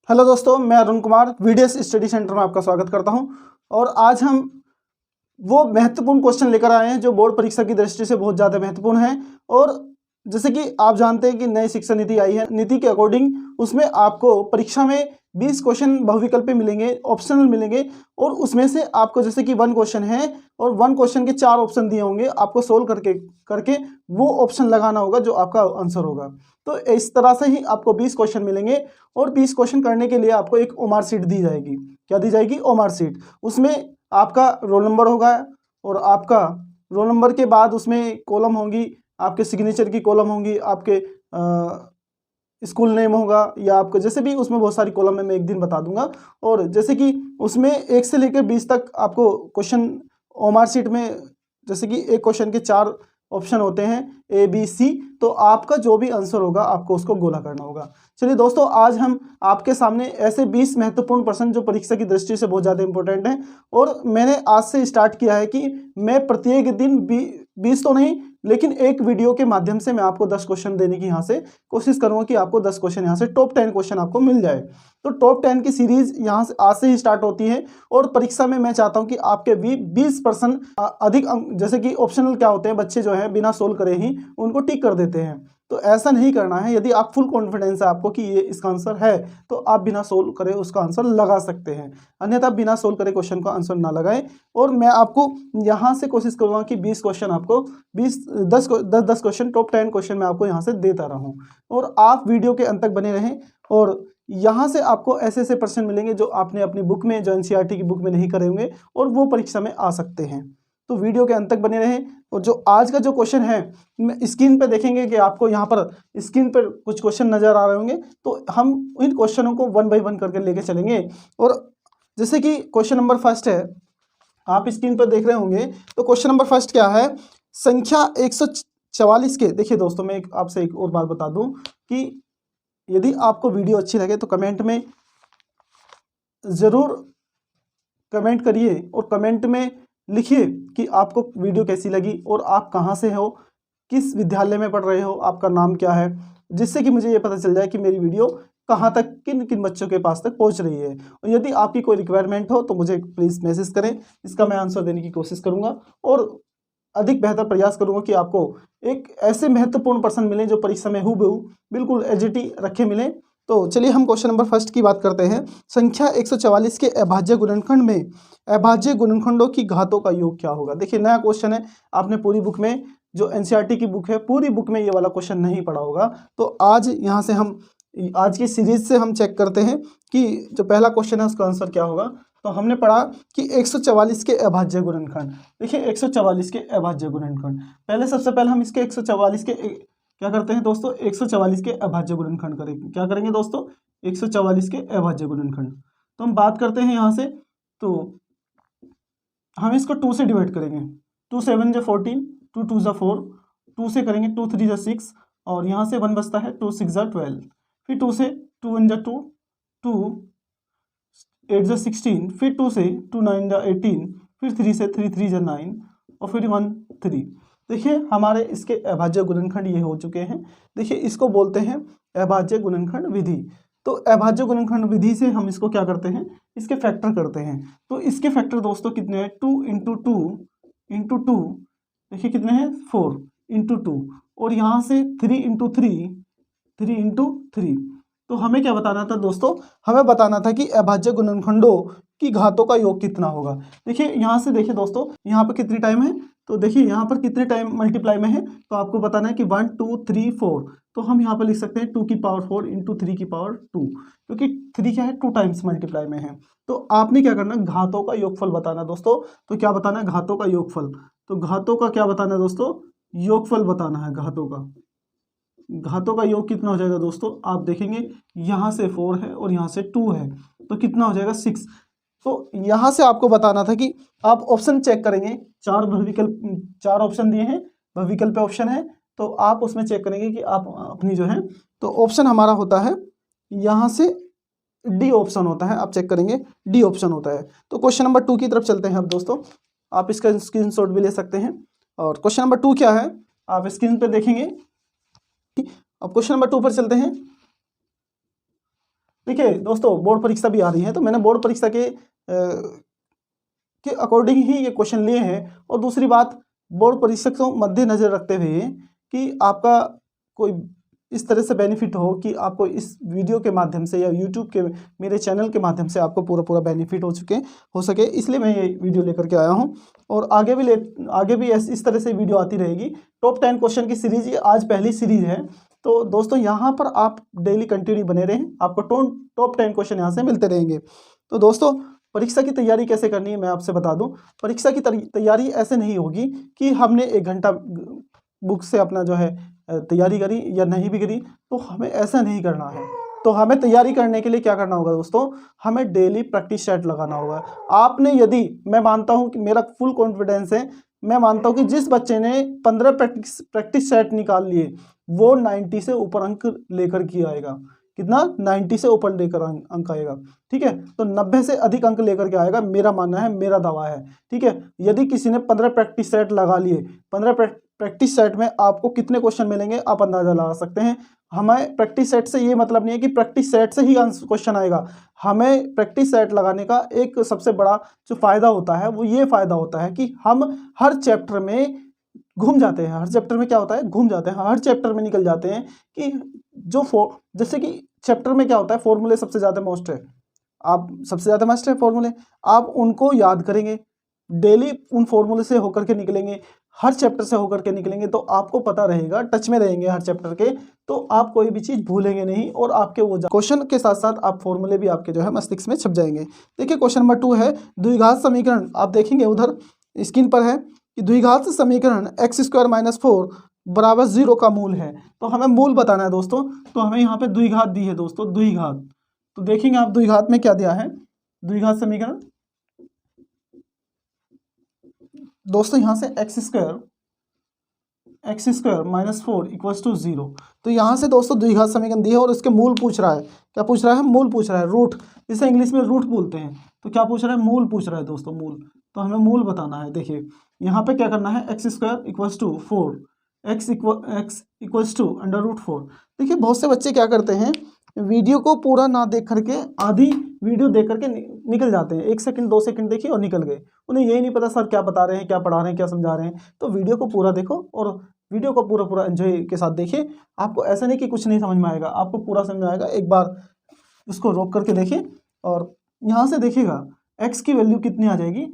Hello दोस्तों, मैं Arun Kumar वीडियस study centre में आपका स्वागत करता हूं। और आज हम वो महत्वपूर्ण क्वेश्चन लेकर आए हैं जो बोर्ड परीक्षा की दृष्टि से बहुत ज़्यादा महत्वपूर्ण है। और जैसे कि आप जानते हैं कि नई शिक्षा नीति आई है, नीति के अकॉर्डिंग उसमें आपको परीक्षा में 20 क्वेश्चन बहुविकल्पी मिलेंगे, ऑप्शनल मिलेंगे। और उसमें से आपको जैसे कि 1 क्वेश्चन है और 1 क्वेश्चन के 4 ऑप्शन दिए होंगे, आपको सोल्व करके करके वो ऑप्शन लगाना होगा जो आपका आंसर होगा। तो इस तरह से ही आपको 20 क्वेश्चन मिलेंगे। और 20 क्वेश्चन करने के लिए आपको एक ओमार शीट दी जाएगी। क्या दी जाएगी? OMR sheet. उसमें आपका रोल नंबर होगा और आपका रोल नंबर के बाद उसमें कॉलम होंगी, आपके सिग्नेचर की कॉलम होंगी, आपके स्कूल नेम होगा, या आपको जैसे भी उसमें बहुत सारी कॉलम है, मैं एक दिन बता दूंगा। और जैसे कि उसमें 1 से लेकर 20 तक आपको क्वेश्चन ओमार शीट में, जैसे कि एक क्वेश्चन के 4 ऑप्शन होते हैं A B C, तो आपका जो भी आंसर होगा आपको उसको गोला करना होगा। चलिए दोस्तों, आज हम आपके सामने ऐसे 20 महत्वपूर्ण प्रश्न जो परीक्षा की दृष्टि से बहुत ज़्यादा इंपॉर्टेंट हैं, और मैंने आज से स्टार्ट किया है कि मैं प्रत्येक दिन 20 तो नहीं, लेकिन एक वीडियो के माध्यम से मैं आपको 10 क्वेश्चन देने की यहाँ से कोशिश करूँगा कि आपको 10 क्वेश्चन यहाँ से टॉप 10 क्वेश्चन आपको मिल जाए। तो टॉप 10 की सीरीज यहाँ से आज से ही स्टार्ट होती है। और परीक्षा में मैं चाहता हूँ कि आपके 20% अधिक अंक, जैसे कि ऑप्शनल क्या होते हैं, बच्चे जो है बिना सोल्व करे ही उनको टिक कर देते हैं, तो ऐसा नहीं करना है। यदि आप फुल कॉन्फिडेंस है आपको कि ये इसका आंसर है, तो आप बिना सोल्व करे उसका आंसर लगा सकते हैं, अन्यथा बिना सोल्व करे क्वेश्चन का आंसर ना लगाएं। और मैं आपको यहाँ से कोशिश करूँगा कि 20 क्वेश्चन आपको 10 क्वेश्चन टॉप 10 क्वेश्चन मैं आपको यहाँ से देता रहूँ, और आप वीडियो के अंत तक बने रहें। और यहाँ से आपको ऐसे ऐसे प्रश्न मिलेंगे जो आपने अपनी बुक में, जो एनसीईआरटी की बुक में नहीं करे होंगे, और वो परीक्षा में आ सकते हैं। तो वीडियो के अंत तक बने रहें। और जो आज का जो क्वेश्चन है, स्क्रीन पे देखेंगे कि आपको यहाँ पर स्क्रीन पर कुछ क्वेश्चन नजर आ रहे होंगे, तो हम इन क्वेश्चनों को 1 बाय 1 करके लेके चलेंगे। और जैसे कि क्वेश्चन नंबर फर्स्ट है, आप स्क्रीन पर देख रहे होंगे। तो क्वेश्चन नंबर फर्स्ट क्या है? संख्या 144 के, देखिए दोस्तों, मैं आपसे एक और बात बता दूं कि यदि आपको वीडियो अच्छी लगे तो कमेंट में ज़रूर कमेंट करिए, और कमेंट में लिखिए कि आपको वीडियो कैसी लगी और आप कहाँ से हो, किस विद्यालय में पढ़ रहे हो, आपका नाम क्या है, जिससे कि मुझे ये पता चल जाए कि मेरी वीडियो कहाँ तक, किन किन बच्चों के पास तक पहुँच रही है। और यदि आपकी कोई रिक्वायरमेंट हो तो मुझे प्लीज़ मैसेज करें, इसका मैं आंसर देने की कोशिश करूँगा, और अधिक बेहतर प्रयास करूँगा कि आपको एक ऐसे महत्वपूर्ण प्रश्न मिले जो परीक्षा में हूबहू बिल्कुल एजिटी रखे मिले। तो चलिए हम क्वेश्चन नंबर फर्स्ट की बात करते हैं। संख्या 144 के अभाज्य गुणनखंड में अभाज्य गुणनखंडों की घातों का योग क्या होगा? देखिए, नया क्वेश्चन है, आपने पूरी बुक में, जो एनसीईआरटी की बुक है, पूरी बुक में ये वाला क्वेश्चन नहीं पढ़ा होगा। तो आज यहाँ से हम आज की सीरीज से हम चेक करते हैं कि जो पहला क्वेश्चन है उसका आंसर क्या होगा। तो हमने पढ़ा कि 144 के अभाज्य गुणनखंड। देखिए, 144 के अभाज्य गुणनखंड, पहले सबसे पहले हम इसके 144 के क्या करते हैं दोस्तों, 144 के अभाज्य गुणनखंड करेंगे। क्या करेंगे दोस्तों? 144 के अभाज्य गुणनखंड। तो हम बात करते हैं यहाँ से, तो हम इसको 2 से डिवाइड करेंगे। 2 7 जा 14, 2 2 जा 4, 2 से करेंगे 2 3 जा 6, और यहाँ से 1 बचता है, 2 6 जा 12, फिर 2 से 2 1 जा 2, 2 8 जा 16, फिर 2 से 2 9 जा 18, फिर 3 से 3 3 जा 9, और फिर 1 3। देखिए, हमारे इसके अभाज्य गुणनखंड ये हो चुके हैं। देखिए, इसको बोलते हैं अभाज्य गुणनखंड विधि। तो अभाज्य गुणनखंड विधि से हम इसको क्या करते हैं, इसके फैक्टर करते हैं। तो इसके फैक्टर दोस्तों कितने हैं? 2 इंटू 2 इंटू 2, देखिए कितने हैं? 4 इंटू 2, और यहाँ से 3 इंटू 3, 3 इंटू 3। तो हमें क्या बताना था दोस्तों? हमें बताना था कि अभाज्य गुणनखंडों की घातों का योग कितना होगा। देखिए, यहाँ से देखिए दोस्तों, यहाँ पर कितनी टाइम है, तो देखिए यहाँ पर कितने टाइम मल्टीप्लाई में है, तो आपको बताना है कि 1 2 3 4। तो हम यहाँ पर लिख सकते हैं 2 की पावर 4 इंटू 3 की पावर 2, क्योंकि 3 क्या है, 2 टाइम्स मल्टीप्लाई में है। तो आपने क्या करना, घातों का योगफल बताना दोस्तों। तो क्या बताना है? घातों का योगफल। तो घातों का क्या बताना है दोस्तों? योगफल बताना है घातों का। घातों का योग कितना हो जाएगा दोस्तों? आप देखेंगे यहाँ से 4 है और यहाँ से 2 है, तो कितना हो जाएगा? 6। तो यहाँ से आपको बताना था कि आप ऑप्शन चेक करेंगे, 4 ऑप्शन दिए हैं, बहुविकल्प ऑप्शन है, तो आप उसमें चेक करेंगे कि आप अपनी जो है, तो ऑप्शन हमारा होता है यहाँ से डी ऑप्शन होता है, आप चेक करेंगे डी ऑप्शन होता है। तो क्वेश्चन नंबर 2 की तरफ चलते हैं अब दोस्तों, आप इसका स्क्रीनशॉट भी ले सकते हैं। और क्वेश्चन नंबर 2 क्या है, आप स्क्रीन पर देखेंगे। अब क्वेश्चन नंबर 2 पर चलते हैं। देखिए दोस्तों, बोर्ड परीक्षा भी आ रही है, तो मैंने बोर्ड परीक्षा के अकॉर्डिंग ही ये क्वेश्चन लिए हैं। और दूसरी बात, बोर्ड परीक्षा को मद्देनजर रखते हुए कि आपका कोई इस तरह से बेनिफिट हो कि आपको इस वीडियो के माध्यम से या यूट्यूब के मेरे चैनल के माध्यम से आपको पूरा बेनिफिट हो सके, इसलिए मैं ये वीडियो लेकर के आया हूँ। और आगे भी इस तरह से वीडियो आती रहेगी। टॉप 10 क्वेश्चन की सीरीज ये आज पहली सीरीज है। तो दोस्तों यहाँ पर आप डेली कंटिन्यू बने रहें, आपको टॉप 10 क्वेश्चन यहाँ से मिलते रहेंगे। तो दोस्तों, परीक्षा की तैयारी कैसे करनी है मैं आपसे बता दूं। परीक्षा की तैयारी ऐसे नहीं होगी कि हमने 1 घंटा बुक से अपना जो है तैयारी करी या नहीं भी करी, तो हमें ऐसा नहीं करना है। तो हमें तैयारी करने के लिए क्या करना होगा दोस्तों, हमें डेली प्रैक्टिस सेट लगाना होगा। आपने यदि, मैं मानता हूं कि मेरा फुल कॉन्फिडेंस है, मैं मानता हूं कि जिस बच्चे ने 15 प्रैक्टिस सेट निकाल लिए वो 90 से ऊपर अंक लेकर के आएगा। कितना? 90 से ऊपर लेकर अंक आएगा। ठीक है, तो 90 से अधिक अंक लेकर के आएगा, मेरा मानना है, मेरा दावा है। ठीक है, यदि किसी ने 15 प्रैक्टिस सेट लगा लिए, 15 प्रैक्टिस सेट में आपको कितने क्वेश्चन मिलेंगे आप अंदाजा लगा सकते हैं। हमें प्रैक्टिस सेट से ये मतलब नहीं है कि प्रैक्टिस सेट से ही क्वेश्चन आएगा। हमें प्रैक्टिस सेट लगाने का एक सबसे बड़ा जो फायदा होता है वो ये फायदा होता है कि हम हर चैप्टर में घूम जाते हैं। हर चैप्टर में क्या होता है, घूम जाते हैं, हर चैप्टर में निकल जाते हैं कि जैसे कि चैप्टर में क्या होता है, फॉर्मूले सबसे ज़्यादा मस्ट है, आप सबसे ज़्यादा मस्ट है फॉर्मूले, आप उनको याद करेंगे, डेली उन फॉर्मूले से होकर के निकलेंगे, हर चैप्टर से होकर के निकलेंगे, तो आपको पता रहेगा, टच में रहेंगे हर चैप्टर के, तो आप कोई भी चीज़ भूलेंगे नहीं और आपके वो क्वेश्चन के साथ साथ आप फॉर्मूले भी आपके जो है मस्तिष्क में छप जाएंगे। देखिए क्वेश्चन नंबर 2 है द्विघात समीकरण। आप देखेंगे उधर स्क्रीन पर है कि द्विघात समीकरण x² - 4 = 0 का मूल है। तो हमें मूल बताना है दोस्तों। तो हमें यहाँ पे द्विघात दी है दोस्तों, द्विघात। तो देखेंगे आप द्विघात में क्या दिया है, द्विघात समीकरण दोस्तों यहाँ से x² - 4 = 0। तो यहाँ से दोस्तों द्विघात समीकरण दी है और उसके मूल पूछ रहा है। क्या पूछ रहा है? मूल पूछ रहा है, रूट, जिसे इंग्लिश में रूट बोलते हैं। तो क्या पूछ रहा है? मूल पूछ रहा है दोस्तों, मूल। तो हमें मूल बताना है। देखिए यहाँ पे क्या करना है, x² = 4, x = √4। देखिए बहुत से बच्चे क्या करते हैं, वीडियो को पूरा ना देख करके आधी वीडियो देख करके निकल जाते हैं, 1 सेकंड 2 सेकंड देखिए और निकल गए। उन्हें यही नहीं पता सर क्या बता रहे हैं, क्या पढ़ा रहे हैं, क्या समझा रहे हैं। तो वीडियो को पूरा देखो और वीडियो को पूरा एंजॉय के साथ देखिए। आपको ऐसा नहीं कि कुछ नहीं समझ में आएगा, आपको पूरा समझ में आएगा। एक बार उसको रोक करके देखिए और यहाँ से देखिएगा x की वैल्यू कितनी आ जाएगी।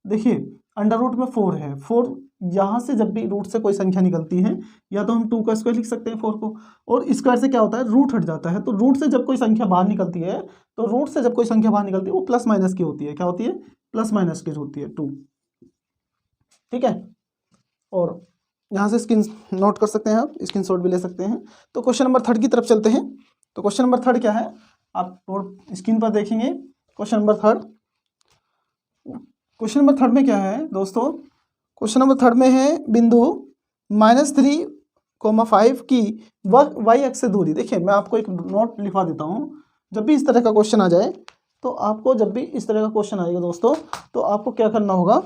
देखिए अंडर रूट में 4 है, 4 यहाँ से जब भी रूट से कोई संख्या निकलती है या तो हम 2 का स्क्वायर लिख सकते हैं 4 को, और स्क्वायर से क्या होता है, रूट हट जाता है। तो रूट से जब कोई संख्या बाहर निकलती है, तो रूट से जब कोई संख्या बाहर निकलती है वो प्लस माइनस की होती है। क्या होती है? प्लस माइनस की होती है, 2। ठीक है, और यहाँ से स्क्रीन नोट कर सकते हैं, आप स्क्रीन शॉट भी ले सकते हैं। तो क्वेश्चन नंबर 3 की तरफ चलते हैं। तो क्वेश्चन नंबर 3 क्या है, आप स्क्रीन पर देखेंगे। क्वेश्चन नंबर 3 में क्या है दोस्तों, क्वेश्चन नंबर 3 में है बिंदु -3,5 की y अक्ष से दूरी। देखिए मैं आपको एक नोट लिखवा देता हूँ, जब भी इस तरह का क्वेश्चन आ जाए, तो आपको जब भी इस तरह का क्वेश्चन आएगा दोस्तों, तो आपको क्या करना होगा,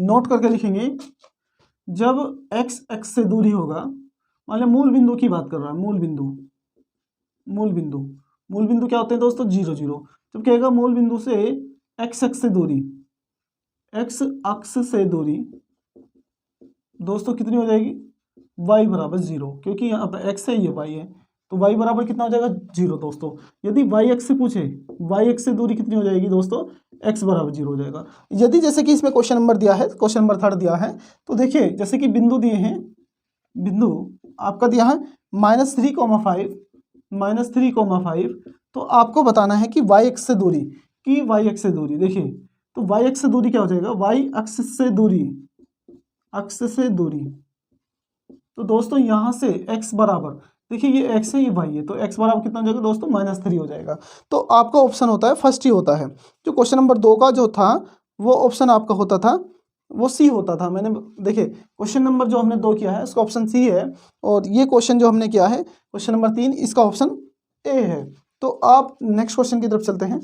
नोट करके लिखेंगे। जब x अक्ष से दूरी होगा, मान लिया मूल बिंदु की बात कर रहा है, मूल बिंदु क्या होते हैं दोस्तों, 0 0। जब कहेगा मूल बिंदु से x अक्ष से दूरी, x अक्ष से दूरी दोस्तों कितनी हो जाएगी, y = 0, क्योंकि यहाँ पर x है ये y है, तो y बराबर कितना हो जाएगा, 0 दोस्तों। यदि y अक्ष से पूछे, y अक्ष से दूरी कितनी हो जाएगी दोस्तों, x = 0 हो जाएगा। यदि जैसे कि इसमें क्वेश्चन नंबर दिया है, क्वेश्चन नंबर 3 दिया है, तो देखिए जैसे कि बिंदु दिए हैं, बिंदु आपका दिया है -3,5, तो आपको बताना है कि y अक्ष से दूरी, देखिए तो y अक्ष से दूरी क्या हो जाएगा, y अक्ष से दूरी, तो दोस्तों यहाँ से x बराबर, देखिए ये x है ये y है, तो x बराबर कितना हो जाएगा दोस्तों, -3 हो जाएगा। तो आपका ऑप्शन होता है फर्स्ट ही होता है। जो क्वेश्चन नंबर 2 का जो था वो ऑप्शन आपका होता था, वो सी होता था। मैंने देखिए क्वेश्चन नंबर जो हमने 2 किया है उसका ऑप्शन सी है, और ये क्वेश्चन जो हमने किया है क्वेश्चन नंबर 3, इसका ऑप्शन ए है। तो आप नेक्स्ट क्वेश्चन की तरफ चलते हैं।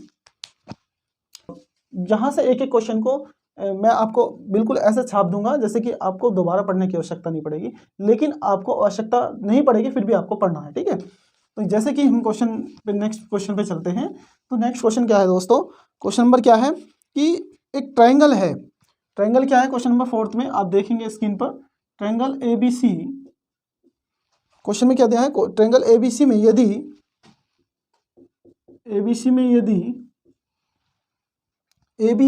यहाँ से एक एक क्वेश्चन को मैं आपको बिल्कुल ऐसे छाप दूंगा जैसे कि आपको दोबारा पढ़ने की आवश्यकता नहीं पड़ेगी, लेकिन आपको आवश्यकता नहीं पड़ेगी, फिर भी आपको पढ़ना है। ठीक है, तो जैसे कि हम क्वेश्चन पे नेक्स्ट क्वेश्चन पे चलते हैं, तो नेक्स्ट क्वेश्चन क्या है दोस्तों, क्वेश्चन नंबर क्या है कि एक ट्रायंगल है, ट्रायंगल क्या है क्वेश्चन नंबर 4 में आप देखेंगे स्क्रीन पर, ट्रायंगल ABC, क्वेश्चन में क्या दिया है, ट्रायंगल ABC में यदि AB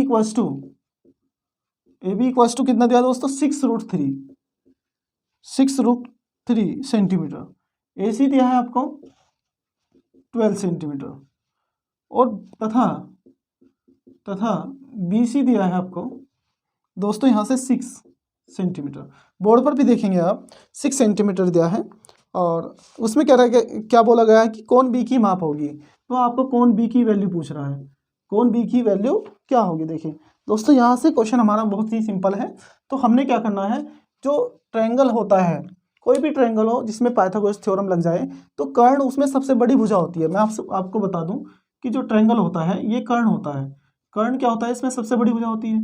इक्वल्स टू कितना दिया दोस्तों, 6√3 सेंटीमीटर, AC दिया है आपको 12 सेंटीमीटर, और तथा BC दिया है आपको दोस्तों यहाँ से 6 सेंटीमीटर, बोर्ड पर भी देखेंगे आप 6 सेंटीमीटर दिया है, और उसमें क्या बोला गया है कि कौन B की माप होगी, तो आपको कौन B की वैल्यू पूछ रहा है, कौन B की वैल्यू क्या होगी। देखिए दोस्तों यहाँ से क्वेश्चन हमारा बहुत ही सिंपल है, तो हमने क्या करना है, जो ट्रायंगल होता है, कोई भी ट्रायंगल हो जिसमें पाइथागोरस थ्योरम लग जाए, तो कर्ण उसमें सबसे बड़ी भुजा होती है। मैं आपको बता दूं कि जो ट्रायंगल होता है ये कर्ण होता है, कर्ण क्या होता है, इसमें सबसे बड़ी भुजा होती है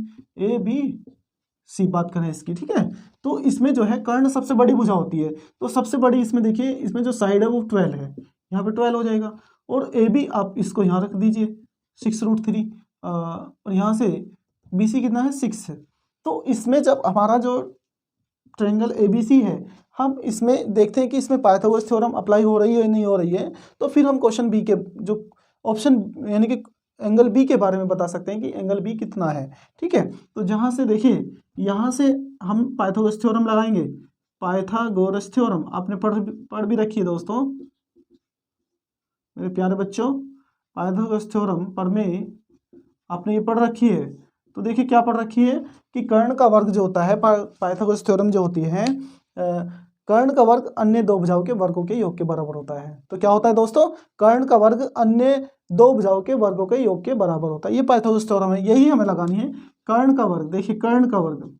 ABC, बात करें इसकी, ठीक है, तो इसमें जो है कर्ण सबसे बड़ी भुजा होती है, तो सबसे बड़ी इसमें देखिए, इसमें जो साइड है वो 12 है, यहाँ पे 12 हो जाएगा, और AB आप इसको यहाँ रख दीजिए 6√3, और यहाँ से BC कितना है 6 है। तो इसमें जब हमारा जो ट्रायंगल ABC है, हम इसमें देखते हैं कि इसमें पाइथागोरस थ्योरम अप्लाई हो रही है या नहीं हो रही है, तो फिर हम क्वेश्चन B के जो ऑप्शन यानी कि एंगल B के बारे में बता सकते हैं कि एंगल B कितना है, ठीक है। तो जहाँ से देखिए, यहाँ से हम पाइथागोरस थ्योरम लगाएंगे, पाइथागोरस थ्योरम आपने पढ़ भी रखी है दोस्तों, मेरे प्यारे बच्चों, पाइथागोरस थ्योरम पर में आपने ये पढ़ रखी है। तो देखिए क्या पढ़ रखी है कि कर्ण का वर्ग जो होता है, पाइथागोरस थ्योरम जो होती है, कर्ण का वर्ग अन्य दो भुजाओं के वर्गों के योग के बराबर होता है। तो क्या होता है दोस्तों, कर्ण का वर्ग अन्य दो भुजाओं के वर्गों के योग के बराबर होता है, ये पाइथागोरस थ्योरम है, यही हमें लगानी है। कर्ण का वर्ग, देखिए कर्ण का वर्ग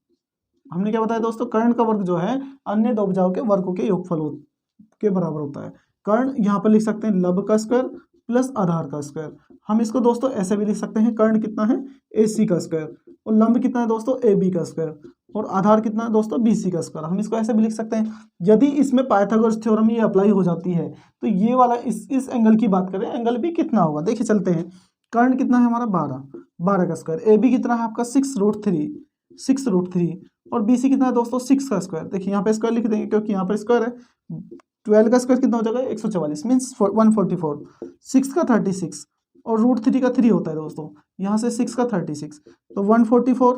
हमने क्या बताया दोस्तों, कर्ण का वर्ग जो है अन्य दो भुजाओं के वर्गों के योगफल के बराबर होता है। कर्ण यहाँ पर लिख सकते हैं लंब का स्क्वायर प्लस आधार का स्क्वायर, हम इसको दोस्तों ऐसे भी लिख सकते हैं, कर्ण कितना है AC का स्क्वायर, और लंब कितना है दोस्तों AB का स्क्वायर, और आधार कितना है दोस्तों BC का स्क्वायर, हम इसको ऐसे भी लिख सकते हैं। यदि इसमें पाइथागोरस थ्योरम ये अप्लाई हो जाती है, तो ये वाला इस एंगल की बात करें, एंगल B कितना होगा, देखिए चलते हैं, कर्ण कितना है हमारा 12 का स्क्वायर, AB कितना है आपका 6√3, और BC कितना है दोस्तों 6 का स्क्वायर, देखिए यहाँ पे स्क्वायर लिख देंगे क्योंकि यहाँ पे स्क्वायर है, 12 का स्क्वायर कितना हो जाएगा 144 मीन्स 144, 6 का 36, और √3 का 3 होता है दोस्तों, यहाँ से 6 का 36, तो 144,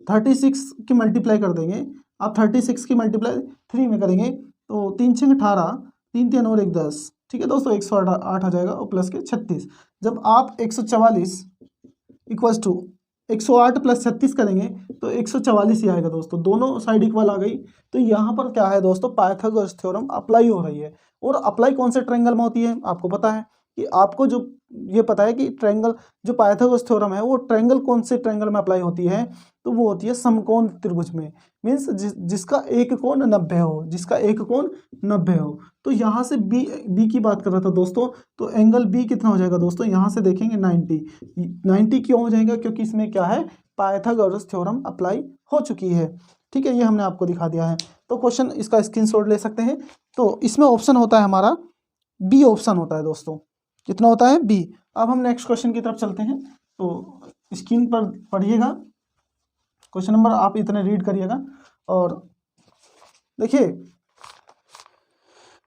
36 की मल्टीप्लाई कर देंगे आप, 36 की मल्टीप्लाई 3 में करेंगे तो 3 6 18, 3 3 और 1 10, ठीक है दोस्तों 108 आ जाएगा, और प्लस के 36, जब आप 144 इक्वल्स टू 108 प्लस 36 करेंगे तो 144 ही आएगा दोस्तों, दोनों साइड इक्वल आ गई। तो यहाँ पर क्या है दोस्तों, पाइथागोरस थ्योरम अप्लाई हो रही है, और अप्लाई कौन से ट्रायंगल में होती है, आपको पता है कि आपको जो ये पता है कि ट्रायंगल जो पाइथागोरस थ्योरम है वो ट्रायंगल कौन से ट्रायंगल में अप्लाई होती है, तो वो होती है समकोण त्रिभुज में, मीन्स जिसका एक कोण 90 हो, जिसका एक कोण 90 हो। तो यहाँ से बी की बात कर रहा था दोस्तों, तो एंगल बी कितना हो जाएगा दोस्तों, यहाँ से देखेंगे 90 क्यों हो जाएगा, क्योंकि इसमें क्या है, पाइथागोरस थ्योरम अप्लाई हो चुकी है, ठीक है, ये हमने आपको दिखा दिया है। तो क्वेश्चन इसका स्क्रीनशॉट ले सकते हैं। तो इसमें ऑप्शन होता है हमारा बी ऑप्शन होता है दोस्तों, कितना होता है बी। अब हम नेक्स्ट क्वेश्चन की तरफ चलते हैं, तो स्क्रीन पर पढ़िएगा, क्वेश्चन नंबर आप इतने रीड करिएगा, और देखिए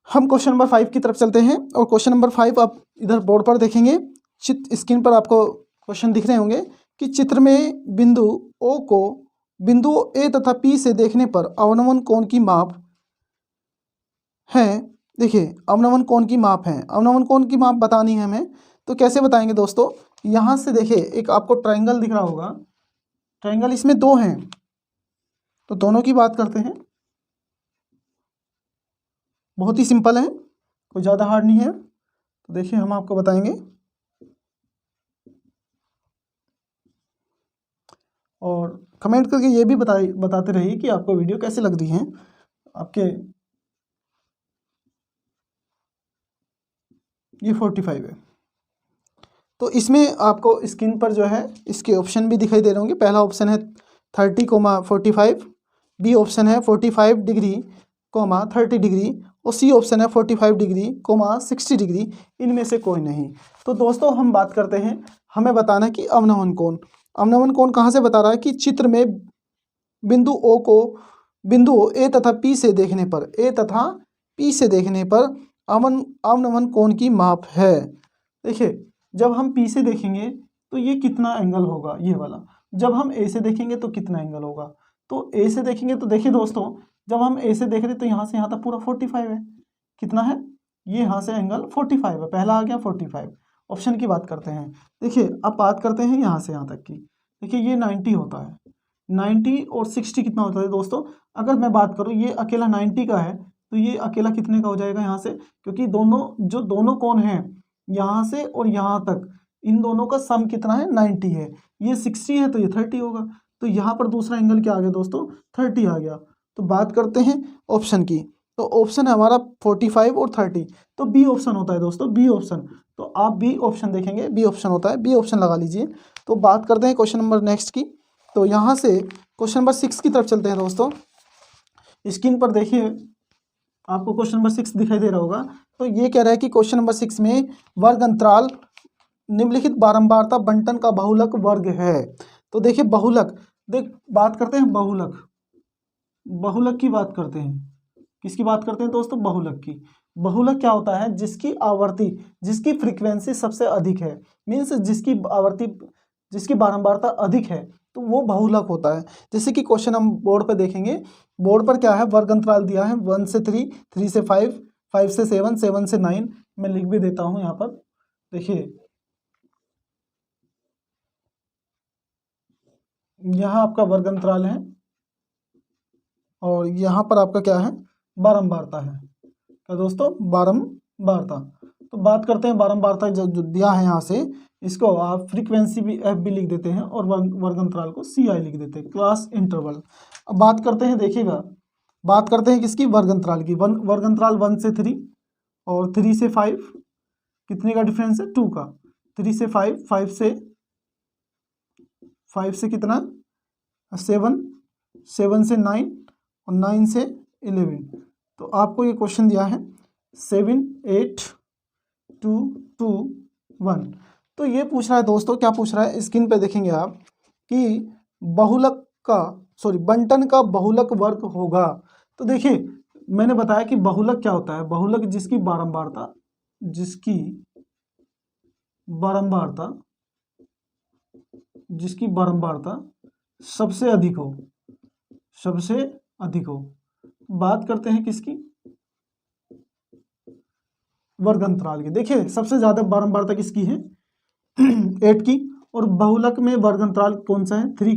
हम क्वेश्चन नंबर 5 की तरफ चलते हैं, और क्वेश्चन नंबर 5 आप इधर बोर्ड पर देखेंगे, स्क्रीन पर आपको क्वेश्चन दिख रहे होंगे कि चित्र में बिंदु O को बिंदु A तथा P से देखने पर अवनमन कोण की माप है। देखिए अवनमन कोण की माप है, अवनमन कोण की माप बतानी है हमें, तो कैसे बताएंगे दोस्तों, यहाँ से देखिए एक आपको ट्रायंगल दिख रहा होगा, ट्रायंगल इसमें दो हैं, तो दोनों की बात करते हैं, बहुत ही सिंपल है, कोई ज़्यादा हार्ड नहीं है। तो देखिए हम आपको बताएंगे, और कमेंट करके ये भी बताते रहिए कि आपको वीडियो कैसे लग रही है आपके। ये 45 है, तो इसमें आपको स्क्रीन पर जो है इसके ऑप्शन भी दिखाई दे रहे होंगे। पहला ऑप्शन है 30,45, बी ऑप्शन है 45 डिग्री कोमा 30 डिग्री और सी ऑप्शन है 45 डिग्री कोमा 60 डिग्री, इनमें से कोई नहीं। तो दोस्तों हम बात करते हैं, हमें बताना है कि अवनमन कोण। अवनमन कोण कहाँ से बता रहा है कि चित्र में बिंदु ओ को बिंदु ए तथा पी से देखने पर, ए तथा पी से देखने पर अवनमन कोण की माप है। देखिए जब हम पी से देखेंगे तो ये कितना एंगल होगा, ये वाला। जब हम ए से देखेंगे तो कितना एंगल होगा, तो ए से देखेंगे तो देखिए दोस्तों, जब हम ए से देख रहे तो यहाँ से यहाँ तक पूरा 45 है। कितना है ये, यहाँ से एंगल 45 है, पहला आ गया 45। ऑप्शन की बात करते हैं। देखिए अब बात करते हैं यहाँ से यहाँ तक की। देखिए ये 90 होता है, 90 और 60 कितना होता है दोस्तों। अगर मैं बात करूँ ये अकेला 90 का है तो ये अकेला कितने का हो जाएगा यहाँ से, क्योंकि दोनों कोण हैं यहाँ से और यहाँ तक, इन दोनों का सम कितना है 90 है। ये 60 है तो ये 30 होगा, तो यहाँ पर दूसरा एंगल क्या आ गया दोस्तों 30 आ गया। तो बात करते हैं ऑप्शन की, तो ऑप्शन है हमारा 45 और 30, तो बी ऑप्शन होता है दोस्तों, बी ऑप्शन। तो आप बी ऑप्शन देखेंगे, बी ऑप्शन होता है, बी ऑप्शन लगा लीजिए। तो बात करते हैं क्वेश्चन नंबर नेक्स्ट की। तो यहाँ से क्वेश्चन नंबर 6 की तरफ चलते हैं दोस्तों। स्क्रीन पर देखिए आपको क्वेश्चन नंबर 6 दिखाई दे रहा होगा। तो ये कह रहा है कि क्वेश्चन नंबर 6 में वर्ग अंतराल निम्नलिखित बारंबारता बंटन का बहुलक वर्ग है। तो देखिए बहुलक, बात करते हैं बहुलक की बात करते हैं। किसकी बात करते हैं दोस्तों, बहुलक की। बहुलक क्या होता है, जिसकी आवर्ती, जिसकी फ्रीक्वेंसी सबसे अधिक है, मीन्स जिसकी आवर्ती, जिसकी बारंबारता अधिक है, तो वो बहुलक होता है। जैसे कि क्वेश्चन हम बोर्ड पर देखेंगे, बोर्ड पर क्या है, वर्ग अंतराल दिया है 1 से 3, 3 से 5, 5 से 7, 7 से 9। मैं लिख भी देता हूं यहाँ पर, देखिए यहाँ आपका वर्ग अंतराल है और यहाँ पर आपका क्या है, बारंबारता है। क्या दोस्तों, बारंबारता। तो बात करते हैं बारंबारता जो दिया है यहाँ से, इसको आप फ्रीक्वेंसी भी एफ भी लिख देते हैं और वर्ग अंतराल को सी आई लिख देते हैं, क्लास इंटरवल। अब बात करते हैं, देखिएगा बात करते हैं किसकी, वर्ग अंतराल की। वर्ग अंतराल 1 से 3 और 3 से 5, कितने का डिफरेंस है, 2 का। 3 से 5, 5 से कितना 7, 7 से 9 और 9 से 11। तो आपको ये क्वेश्चन दिया है 7, 8, 2, 2, 1। तो ये पूछ रहा है दोस्तों, क्या पूछ रहा है, स्क्रीन पे देखेंगे आप कि बहुलक का, बंटन का बहुलक वर्ग होगा। तो देखिए मैंने बताया कि बहुलक क्या होता है, बहुलक जिसकी बारंबारता सबसे अधिक हो। बात करते हैं किसकी, वर्ग अंतराल की। देखिए सबसे ज्यादा बारंबारता किसकी है 8 की, और बहुलक में वर्ग अंतराल कौन सा है 3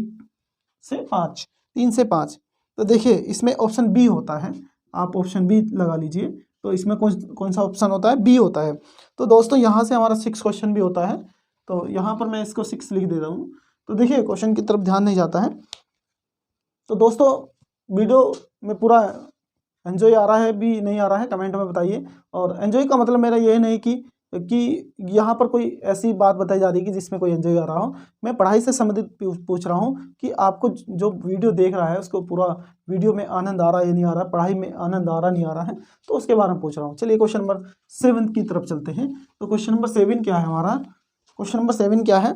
से 5। तो देखिए इसमें ऑप्शन बी होता है, आप ऑप्शन बी लगा लीजिए। तो इसमें कौन सा ऑप्शन होता है, बी होता है। तो दोस्तों यहाँ से हमारा 6 क्वेश्चन भी होता है, तो यहाँ पर मैं इसको 6 लिख देता हूँ। तो देखिए क्वेश्चन की तरफ ध्यान नहीं जाता है। तो दोस्तों वीडियो में पूरा एंजॉय आ रहा है भी नहीं आ रहा है, कमेंट में बताइए। और एंजॉय का मतलब मेरा ये नहीं कि यहाँ पर कोई ऐसी बात बताई जा रही है कि जिसमें कोई एंजॉय आ रहा हो। मैं पढ़ाई से संबंधित पूछ रहा हूँ कि आपको जो वीडियो देख रहा है उसको पूरा वीडियो में आनंद आ रहा है या नहीं आ रहा है, पढ़ाई में आनंद आ रहा नहीं आ रहा है, तो उसके बारे में पूछ रहा हूँ। चलिए क्वेश्चन नंबर 7 की तरफ चलते हैं। तो क्वेश्चन नंबर 7 क्या है हमारा, क्वेश्चन नंबर 7 क्या है,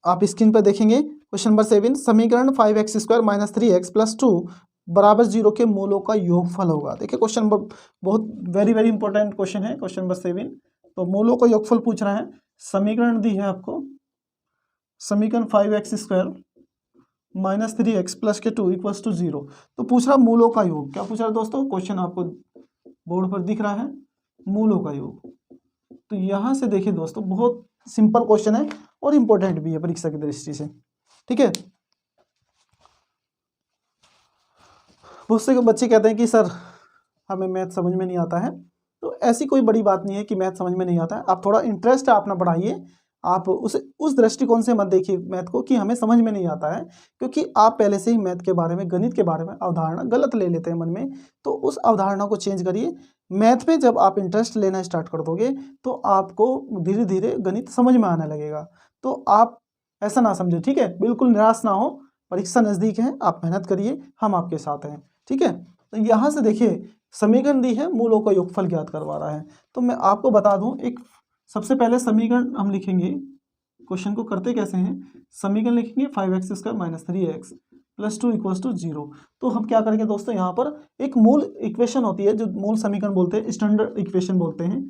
आप स्क्रीन पर देखेंगे। क्वेश्चन नंबर 7, समीकरण 5x² - 3x + 2 = 0 के मूलों का योगफल होगा। देखिए क्वेश्चन नंबर बहुत वेरी इंपॉर्टेंट क्वेश्चन है, क्वेश्चन नंबर 7। तो मूलों का योगफल पूछ रहा है। समीकरण दी है आपको, समीकरण 5x² - 3x + 2 = 0। तो पूछ रहा मूलों का योग। क्या पूछ रहा है दोस्तों, क्वेश्चन आपको बोर्ड पर दिख रहा है, मूलों का योग। तो यहां से देखिए दोस्तों बहुत सिंपल क्वेश्चन है और इंपॉर्टेंट भी है परीक्षा की दृष्टि से, ठीक है। बहुत से बच्चे कहते हैं कि सर हमें मैथ समझ में नहीं आता है। तो ऐसी कोई बड़ी बात नहीं है कि मैथ समझ में नहीं आता है। आप थोड़ा इंटरेस्ट अपना बढ़ाइए, आप उस दृष्टिकोण से मत देखिए मैथ को कि हमें समझ में नहीं आता है, क्योंकि आप पहले से ही मैथ के बारे में, गणित के बारे में अवधारणा गलत ले लेते हैं मन में। तो उस अवधारणा को चेंज करिए। मैथ में जब आप इंटरेस्ट लेना स्टार्ट कर दोगे तो आपको धीरे धीरे गणित समझ में आने लगेगा। तो आप ऐसा ना समझे, ठीक है, बिल्कुल निराश ना हो। परीक्षा नज़दीक है, आप मेहनत करिए, हम आपके साथ हैं, ठीक है। तो यहाँ से देखिए समीकरण दी है, मूलों का योगफल ज्ञात करवा रहा है। तो मैं आपको बता दूं, एक सबसे पहले समीकरण हम लिखेंगे। क्वेश्चन को करते कैसे हैं, समीकरण लिखेंगे 5x² - 3x + 2 = 0। तो हम क्या करेंगे दोस्तों, यहाँ पर एक मूल इक्वेशन होती है जो मूल समीकरण बोलते हैं, स्टैंडर्ड इक्वेशन बोलते हैं,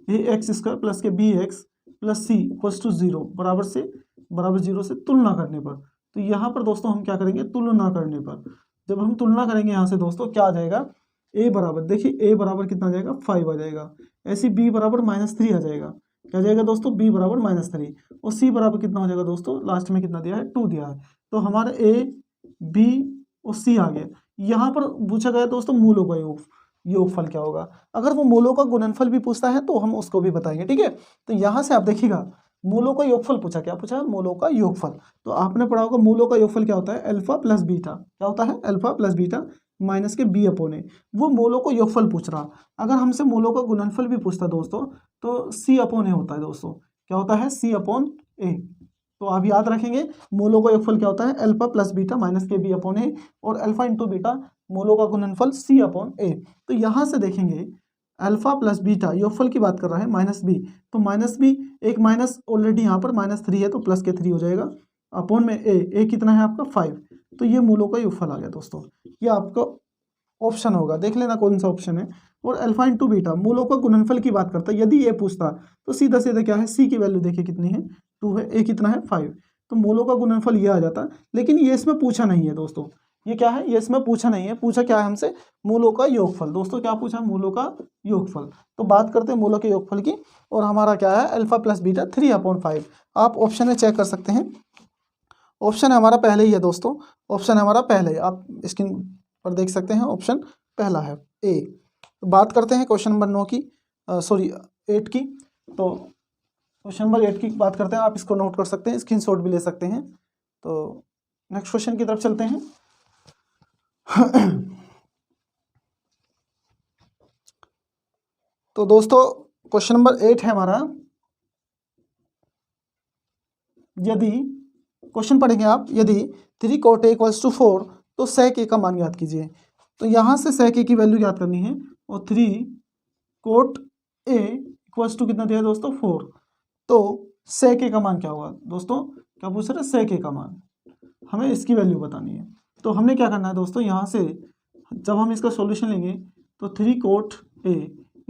ax² + के bx + c = 0 बराबर 0 से तुलना करने पर। तो यहाँ पर दोस्तों हम क्या करेंगे, तुलना करने पर जब हम तुलना करेंगे यहाँ से दोस्तों क्या आ जाएगा, a बराबर, देखिए a बराबर कितना आ जाएगा, 5 आ जाएगा। ऐसे b बराबर -3 आ जाएगा। क्या आ जाएगा दोस्तों, b बराबर -3, और c बराबर कितना हो जाएगा दोस्तों, लास्ट में कितना दिया है, 2 दिया है। तो हमारा a b और c आ गया। यहाँ पर पूछा गया दोस्तों मूलों का योगफल क्या होगा। अगर वो मूलों का गुणनफल भी पूछता है तो हम उसको भी बताएंगे, ठीक है। तो यहाँ से आप देखिएगा मूलों का योगफल पूछा, क्या पूछा, मूलों का योगफल। तो आपने पढ़ा होगा मूलों का योगफल क्या होता है, अल्फा प्लस बीटा। क्या होता है, अल्फा प्लस बीटा माइनस के b अपॉन ए। वो मूलों को योगफल पूछ रहा। अगर हमसे मूलों का गुणनफल भी पूछता दोस्तों तो c अपॉन ए होता है दोस्तों। क्या होता है, c अपॉन ए। तो आप याद रखेंगे मूलों का योगफल क्या होता है, अल्फा प्लस बीटा माइनस के b अपॉन ए, और अल्फा इंटू बीटा मूलों का गुणनफल c अपॉन ए। तो यहाँ से देखेंगे अल्फा प्लस बीटा योगफल की बात कर रहा है माइनस बी, तो माइनस बी, एक माइनस ऑलरेडी यहाँ पर -3 है तो प्लस के 3 हो जाएगा, अपॉन में ए कितना है आपका 5। तो ये मूलों का योगफल आ गया दोस्तों। ये आपका ऑप्शन होगा, देख लेना कौन सा ऑप्शन है। और अल्फा इंटू बीटा मूलों का गुणनफल की बात करता है, यदि ये पूछता तो सीधा सीधा क्या है, सी की वैल्यू देखिए कितनी है, 2 है, ए कितना है 5। तो मूलों का गुणनफल ये आ जाता। लेकिन ये इसमें पूछा नहीं है दोस्तों, ये क्या है, ये इसमें पूछा नहीं है। पूछा क्या है हमसे, मूलों का योगफल। दोस्तों क्या पूछा, मूलों का योगफल। तो बात करते हैं मूलों के योगफल की, और हमारा क्या है, अल्फा प्लस बीटा 3/5। आप ऑप्शन में चेक कर सकते हैं, ऑप्शन हमारा पहले ही है दोस्तों, ऑप्शन हमारा पहले ही, आप स्क्रीन पर देख सकते हैं, ऑप्शन पहला है ए। तो बात करते हैं क्वेश्चन नंबर 9 की, सॉरी 8 की। तो क्वेश्चन नंबर 8 की बात करते हैं, आप इसको नोट कर सकते हैं, स्क्रीनशॉट भी ले सकते हैं। तो नेक्स्ट क्वेश्चन की तरफ चलते हैं। तो दोस्तों क्वेश्चन नंबर 8 है हमारा, यदि क्वेश्चन पढ़ेंगे आप, यदि 3 cot a = 4 तो sec a का मान ज्ञात कीजिए। तो यहाँ से sec a की वैल्यू ज्ञात करनी है, और 3 cot a = कितना दिया है दोस्तों, 4। तो sec a का मान क्या होगा दोस्तों, क्या पूछ रहे हैं, sec a का मान, हमें इसकी वैल्यू बतानी है। तो हमने क्या करना है दोस्तों, यहाँ से जब हम इसका सॉल्यूशन लेंगे तो 3 cot a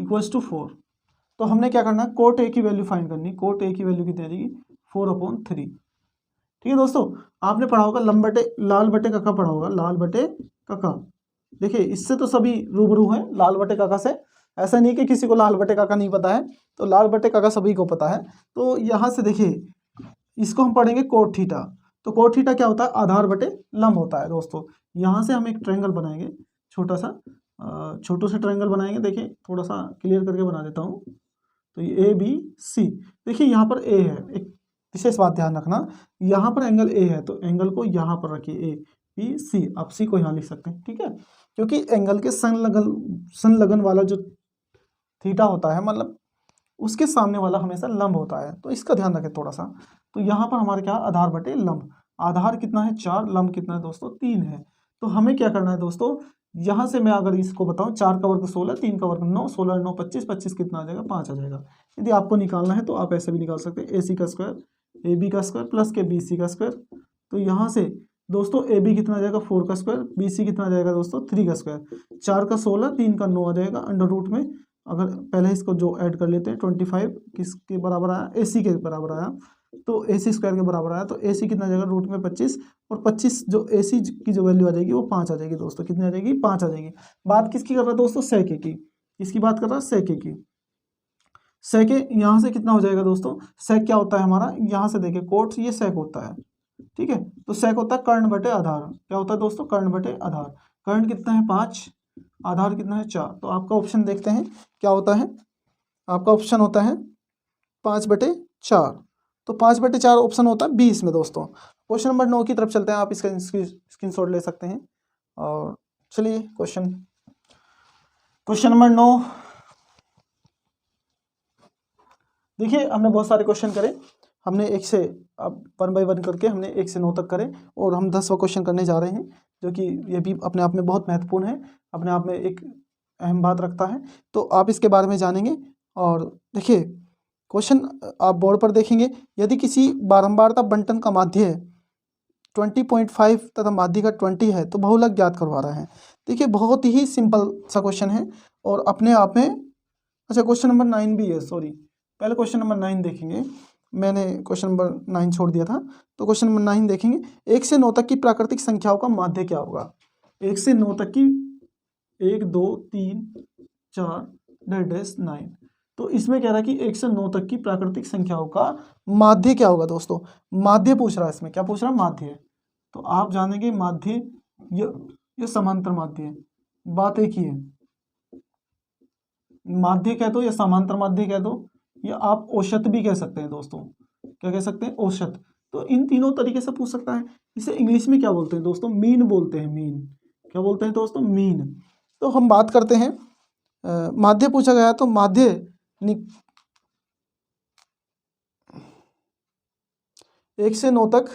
= 4। तो हमने क्या करना है, cot a की वैल्यू फाइंड करनी। cot a की वैल्यू कितनी आ जाएगी, 4/3। ठीक है दोस्तों, आपने पढ़ा होगा लाल बटे काका पढ़ा होगा, लाल बटे काका। देखिए इससे तो सभी रूबरू हैं, लाल बटे काका से। ऐसा नहीं कि किसी को लाल बटे काका नहीं पता है, तो लाल बटे काका सभी को पता है। तो यहाँ से देखिए इसको हम पढ़ेंगे कोट थीटा। तो कोट थीटा क्या होता है, आधार बटे लंब होता है दोस्तों। यहाँ से हम एक ट्रायंगल बनाएंगे, छोटा सा ट्रायंगल बनाएंगे। देखिए थोड़ा सा क्लियर करके बना देता हूँ। तो ये ए बी सी, देखिए यहाँ पर ए है, एक विशेष बात ध्यान रखना, यहाँ पर एंगल ए है तो एंगल को यहाँ पर रखिए, ए बी सी। आप सी को यहाँ लिख सकते हैं, ठीक है, क्योंकि एंगल के संलग्न वाला जो थीटा होता है, मतलब उसके सामने वाला हमेशा लंब होता है। तो इसका ध्यान रखें थोड़ा सा। तो यहाँ पर हमारे क्या, आधार बटे लंब। आधार कितना है 4, लंब कितना है दोस्तों 3 है। तो हमें क्या करना है दोस्तों, यहाँ से मैं अगर इसको बताऊँ, 4 का वर्ग 16, 3 का वर्ग 9, 16 9 25, 25 कितना आ जाएगा, 5 आ जाएगा। यदि आपको निकालना है तो आप ऐसे भी निकाल सकते हैं, AC का स्क्वायर AB का स्क्वायर प्लस के BC का स्क्वायर। तो यहाँ से दोस्तों AB कितना आ जाएगा 4 का स्क्वायर, BC कितना आ जाएगा दोस्तों 3 का स्क्वायर। 4 का 16, 3 का 9 आ जाएगा अंडर रूट में। अगर पहले इसको जो ऐड कर लेते हैं, 25 किसके बराबर आया, AC के बराबर आया, तो AC स्क्वायर के बराबर आया। तो AC कितना आ जाएगा रूट में 25, और 25 जो AC की जो वैल्यू आ जाएगी वो 5 आ जाएगी दोस्तों। कितनी आ जाएगी, 5 आ जाएगी। बात किसकी कर रहा है दोस्तों, sec a की। किसकी बात कर रहा है, sec a की। sec a यहाँ से कितना हो जाएगा दोस्तों, sec क्या होता है हमारा, यहाँ से देखिए कोट, ये sec होता है, ठीक है। तो sec होता है कर्ण बटे आधार। क्या होता है दोस्तों, कर्ण बटे आधार। कर्ण कितना है 5, आधार कितना है 4। तो आपका ऑप्शन देखते हैं क्या होता है, आपका ऑप्शन होता है 5/4। तो 5/4 ऑप्शन होता है 20 में दोस्तों। क्वेश्चन नंबर 9 की तरफ चलते हैं, आप इसका स्क्रीनशॉट ले सकते हैं। और चलिए क्वेश्चन नंबर 9, देखिए हमने बहुत सारे क्वेश्चन करे, हमने 1 से अब 1 बाय 1 करके हमने 1 से 9 तक करे, और हम 10वां क्वेश्चन करने जा रहे हैं, जो कि ये भी अपने आप में बहुत महत्वपूर्ण है। अपने आप में एक अहम बात रखता है, तो आप इसके बारे में जानेंगे। और देखिए क्वेश्चन आप बोर्ड पर देखेंगे, यदि किसी बारंबारता बंटन का माध्य 20.5 तथा माध्य का 20 है तो बहुलक ज्ञात करवा रहा है। देखिए बहुत ही सिंपल सा क्वेश्चन है और अपने आप में, अच्छा क्वेश्चन नंबर 9 भी है, सॉरी पहले क्वेश्चन नंबर 9 देखेंगे, मैंने क्वेश्चन नंबर 9 छोड़ दिया था। तो क्वेश्चन नंबर 9 देखेंगे, 1 से 9 तक की प्राकृतिक संख्याओं का माध्य क्या होगा। 1 से 9 तक की 1 2 3 4 डैश 9, तो इसमें कह रहा है कि 1 से 9 तक की प्राकृतिक संख्याओं का माध्य क्या होगा। दोस्तों माध्य पूछ रहा है, इसमें क्या पूछ रहा है, माध्य। तो आप जानेंगे माध्य, ये समांतर माध्य है, बात एक ही है, माध्य कह दो या समांतर माध्य कह दो, या आप औसत भी कह सकते हैं दोस्तों। क्या कह सकते हैं, औसत। तो इन तीनों तरीके से पूछ सकता है। इसे इंग्लिश में क्या बोलते हैं दोस्तों, मीन बोलते हैं, मीन। क्या बोलते हैं दोस्तों, मीन। तो हम बात करते हैं माध्य पूछा गया, तो माध्य 1 से 9 तक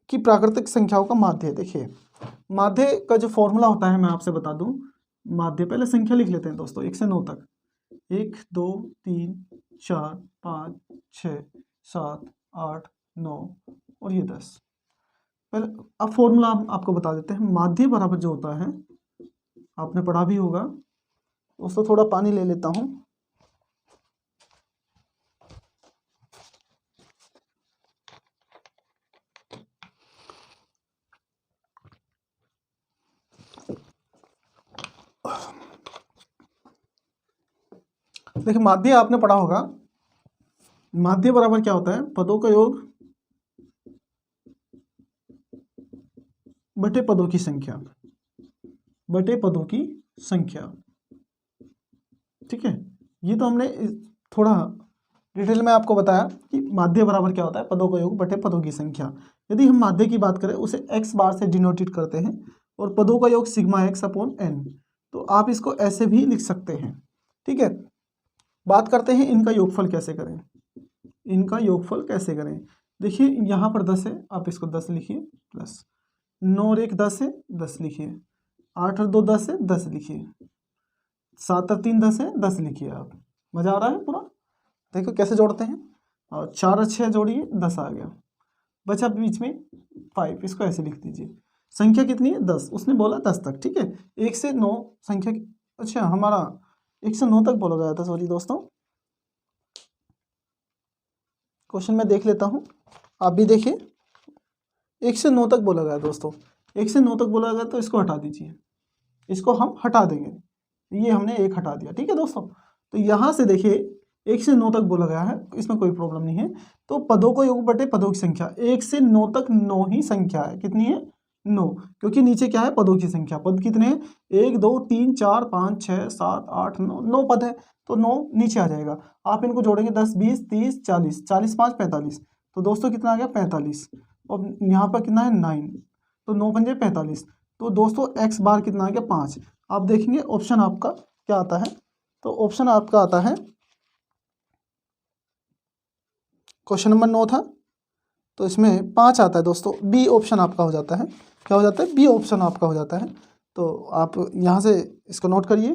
की प्राकृतिक संख्याओं का माध्य। देखिए माध्य का जो फॉर्मूला होता है मैं आपसे बता दूं, माध्य पहले संख्या लिख लेते हैं दोस्तों 1 से 9 तक, 1 2 3 4 5 6 7 8 9 और ये 10। पहले अब फॉर्मूला आपको बता देते हैं। माध्य बराबर जो होता है, आपने पढ़ा भी होगा दोस्तों, थोड़ा पानी ले लेता हूं। देखिए माध्य आपने पढ़ा होगा, माध्य बराबर क्या होता है, पदों का योग बटे पदों की संख्या, बटे पदों की संख्या। ठीक है, ये तो हमने थोड़ा डिटेल में आपको बताया कि माध्य बराबर क्या होता है, पदों का योग बटे पदों की संख्या। यदि हम माध्य की बात करें उसे x बार से डिनोटेट करते हैं और पदों का योग सिग्मा x अपॉन n, तो आप इसको ऐसे भी लिख सकते हैं। ठीक है, बात करते हैं इनका योगफल कैसे करें। इनका योगफल कैसे करें, देखिए यहाँ पर 10 है, आप इसको 10 लिखिए, प्लस 9 और 1 10 है, 10 लिखिए, 8 और 2 10 है, 10 लिखिए, 7 और 3 10 है, 10 लिखिए। आप मजा आ रहा है पूरा, देखो कैसे जोड़ते हैं। और 4 और 6 जोड़िए, 10 आ गया, बचा बीच में 5, इसको ऐसे लिख दीजिए। संख्या कितनी है, 10, उसने बोला 10 तक। ठीक है, 1 से 9 संख्या, अच्छा हमारा 1 से 9 तक बोला गया था, सॉरी दोस्तों, क्वेश्चन में देख लेता हूँ, आप भी देखिए। 1 से 9 तक बोला गया दोस्तों, 1 से 9 तक बोला गया, तो इसको हटा दीजिए, इसको हम हटा देंगे, ये हमने 1 हटा दिया। ठीक है दोस्तों, तो यहाँ से देखिए 1 से 9 तक बोला गया है, इसमें कोई प्रॉब्लम नहीं है। तो पदों को योग बटे पदों की संख्या, 1 से 9 तक 9 ही संख्या है, कितनी है, 9, क्योंकि नीचे क्या है, पदों की संख्या। पद कितने हैं, 1 2 3 4 5 6 7 8 9, 9 पद है, तो 9 नीचे आ जाएगा। आप इनको जोड़ेंगे 10 20 30 40, 40 5 45, तो दोस्तों कितना आ गया, 45। और यहाँ पर कितना है, 9, तो 9 पंजे 45, तो दोस्तों x बार कितना आ गया, 5। आप देखेंगे ऑप्शन आपका क्या आता है, तो ऑप्शन आपका आता है, क्वेश्चन नंबर 9 था तो इसमें 5 आता है दोस्तों, बी ऑप्शन आपका हो जाता है। क्या हो जाता है, बी ऑप्शन आपका हो जाता है। तो आप यहाँ से इसको नोट करिए।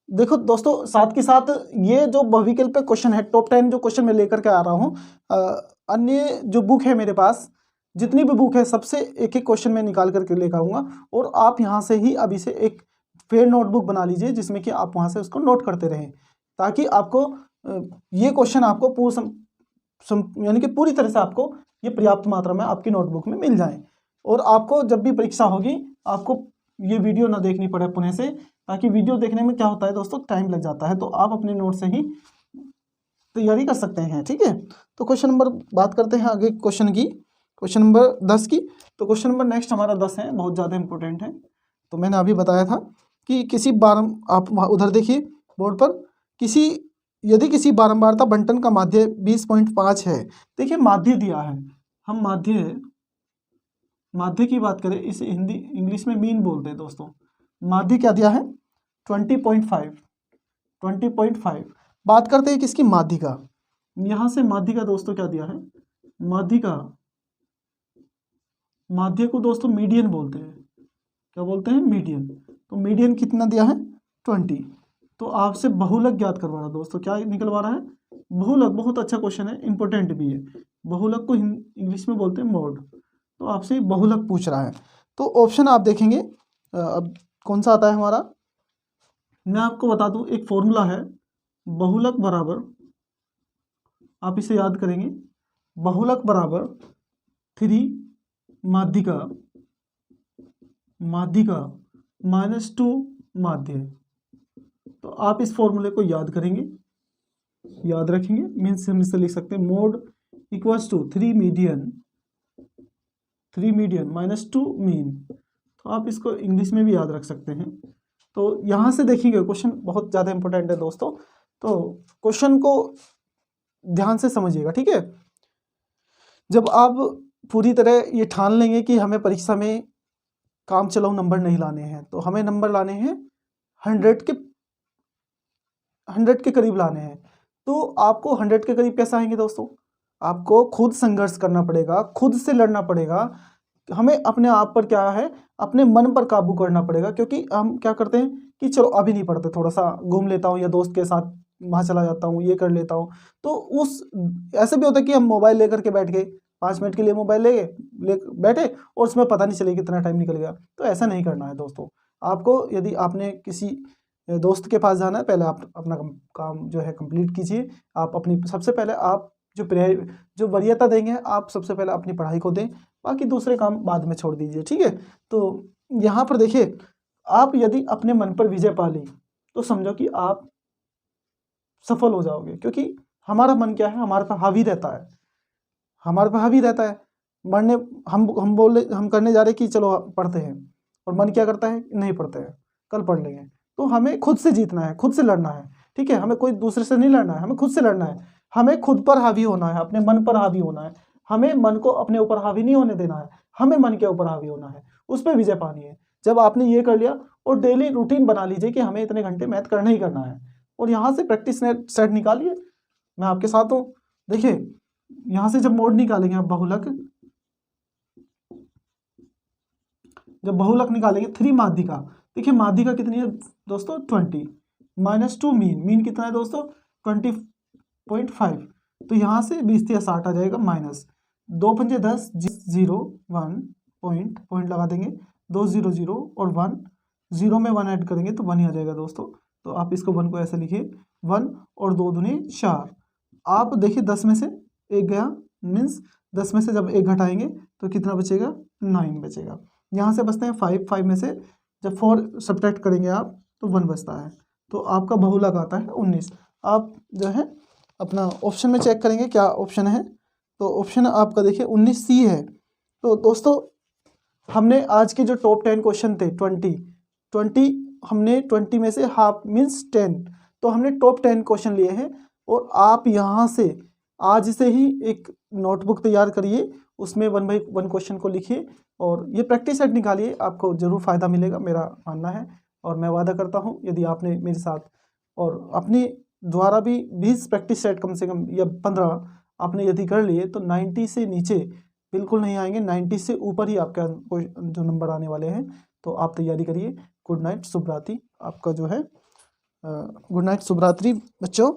देखो दोस्तों साथ के साथ ये जो विकल्प पे क्वेश्चन है, टॉप 10 जो क्वेश्चन मैं लेकर के आ रहा हूँ, अन्य जो बुक है मेरे पास, जितनी भी बुक है सबसे एक एक क्वेश्चन मैं निकाल करके लेकर आऊँगा, और आप यहाँ से ही अभी से एक पेड नोटबुक बना लीजिए जिसमें कि आप वहाँ से उसको नोट करते रहें, ताकि आपको ये क्वेश्चन आपको यानी कि पूरी तरह से आपको ये पर्याप्त मात्रा में आपकी नोटबुक में मिल जाए, और आपको जब भी परीक्षा होगी आपको ये वीडियो ना देखनी पड़े पुणे से, ताकि वीडियो देखने में क्या होता है दोस्तों, टाइम लग जाता है, तो आप अपने नोट से ही तैयारी कर सकते हैं। ठीक है, तो क्वेश्चन नंबर बात करते हैं आगे क्वेश्चन की, क्वेश्चन नंबर 10 की। तो क्वेश्चन नंबर नेक्स्ट हमारा 10 है, बहुत ज़्यादा इंपॉर्टेंट है। तो मैंने अभी बताया था कि किसी आप उधर देखिए बोर्ड पर, यदि किसी बारंबारता बंटन का माध्य 20.5 है। देखिए माध्य दिया है, हम माध्य की बात करें, इसे हिंदी इंग्लिश में मीन बोलते हैं दोस्तों। माध्य क्या दिया है, 20.5। बात करते हैं किसकी, माध्य का। यहाँ से माध्य का दोस्तों क्या दिया है, माध्य को दोस्तों मीडियन बोलते हैं। क्या बोलते हैं, मीडियन। तो मीडियन कितना दिया है, 20। तो आपसे बहुलक ज्ञात करवा रहा है दोस्तों, क्या निकलवा रहा है, बहुलक। बहुत अच्छा क्वेश्चन है, इंपॉर्टेंट भी है। बहुलक को इंग्लिश में बोलते हैं मोड। तो आपसे बहुलक पूछ रहा है। तो ऑप्शन आप देखेंगे अब कौन सा आता है हमारा। मैं आपको बता दूं, एक फॉर्मूला है, बहुलक बराबर, आप इसे याद करेंगे, बहुलक बराबर 3 माध्यिका -2 माध्य। तो आप इस फॉर्मूले को याद करेंगे, याद रखेंगे। मीन्स हम इसे लिख सकते हैं mode equals to 3 median -2 mean. तो आप इसको इंग्लिश में भी याद रख सकते हैं। तो यहाँ से देखेंगे, क्वेश्चन बहुत ज़्यादा इंपॉर्टेंट है दोस्तों। तो क्वेश्चन को ध्यान से समझिएगा, ठीक है। जब आप पूरी तरह ये ठान लेंगे कि हमें परीक्षा में काम चलाऊ नंबर नहीं लाने हैं, तो हमें नंबर लाने हैं 100 के करीब लाने हैं। तो आपको 100 के करीब कैसे आएंगे दोस्तों, आपको खुद संघर्ष करना पड़ेगा, खुद से लड़ना पड़ेगा। हमें अपने आप पर क्या है, अपने मन पर काबू करना पड़ेगा। क्योंकि हम क्या करते हैं कि चलो अभी नहीं पढ़ते, थोड़ा सा घूम लेता हूँ या दोस्त के साथ वहाँ चला जाता हूँ, ये कर लेता हूँ। तो ऐसे भी होता है कि हम मोबाइल लेकर के बैठ गए, 5 मिनट के लिए मोबाइल ले बैठे और उसमें पता नहीं चले कितना टाइम निकल गया। तो ऐसा नहीं करना है दोस्तों। आपको यदि आपने किसी दोस्त के पास जाना है, पहले आप अपना काम जो है कंप्लीट कीजिए। आप अपनी सबसे पहले आप जो वरीयता देंगे, आप सबसे पहले अपनी पढ़ाई को दें, बाकी दूसरे काम बाद में छोड़ दीजिए, ठीक है। तो यहाँ पर देखिए, आप यदि अपने मन पर विजय पा ली तो समझो कि आप सफल हो जाओगे। क्योंकि हमारा मन क्या है, हमारे पर हावी रहता है, मरने हम करने जा रहे कि चलो पढ़ते हैं, और मन क्या करता है, नहीं पढ़ते हैं, कल पढ़ लेंगे। तो हमें खुद से जीतना है, खुद से लड़ना है, ठीक है। हमें कोई दूसरे से नहीं लड़ना है, हमें खुद से लड़ना है। हमें खुद पर हावी होना है, अपने मन पर हावी होना है। हमें मन को अपने ऊपर हावी नहीं होने देना है, हमें मन के ऊपर हावी होना है, उस पर विजय पानी है। जब आपने ये कर लिया, और डेली रूटीन बना लीजिए कि हमें इतने घंटे मैथ करना ही करना है, और यहाँ से प्रैक्टिस सेट निकालिए। मैं आपके साथ हूँ। देखिए, यहाँ से जब मोड निकालेंगे आप बहुलक, जब बहुलक निकालेंगे 3 माध्यिका, देखिए माध्यिका कितनी है दोस्तों, 20 -2 मीन कितना है दोस्तों, 20.5। तो यहाँ से 20 या 60 आ जाएगा, माइनस 2 पंजे 10, 0 1 पॉइंट लगा देंगे, 2 0 0 और 1 0 में 1 ऐड करेंगे तो 1 ही आ जाएगा दोस्तों। तो आप इसको 1 को ऐसे लिखिए, 1 और 2 दूनी 4। आप देखिए 10 में से 1 गया, मीन्स 10 में से जब 1 घटाएंगे तो कितना बचेगा, 9 बचेगा। यहाँ से बचते हैं 5 में से जब 4 सब्ट्रैक्ट करेंगे आप तो 1 बचता है। तो आपका बहुलक आता है 19। आप जो है अपना ऑप्शन में चेक करेंगे क्या ऑप्शन है। तो ऑप्शन आपका देखिए 19C है। तो दोस्तों, हमने आज के जो टॉप 10 क्वेश्चन थे, 20 हमने 20 में से हाफ मीन्स 10, तो हमने टॉप 10 क्वेश्चन लिए हैं। और आप यहाँ से आज से ही एक नोटबुक तैयार करिए, उसमें 1 बाई 1 क्वेश्चन को लिखिए और ये प्रैक्टिस सेट निकालिए, आपको ज़रूर फ़ायदा मिलेगा, मेरा मानना है। और मैं वादा करता हूँ, यदि आपने मेरे साथ और अपने द्वारा भी 20 प्रैक्टिस सेट कम से कम या 15 आपने यदि कर लिए, तो 90 से नीचे बिल्कुल नहीं आएंगे, 90 से ऊपर ही आपका जो नंबर आने वाले हैं। तो आप तैयारी करिए। गुड नाइट, शुभ रात्रि आपका जो है, गुड नाइट, शुभ रात्रि बच्चों।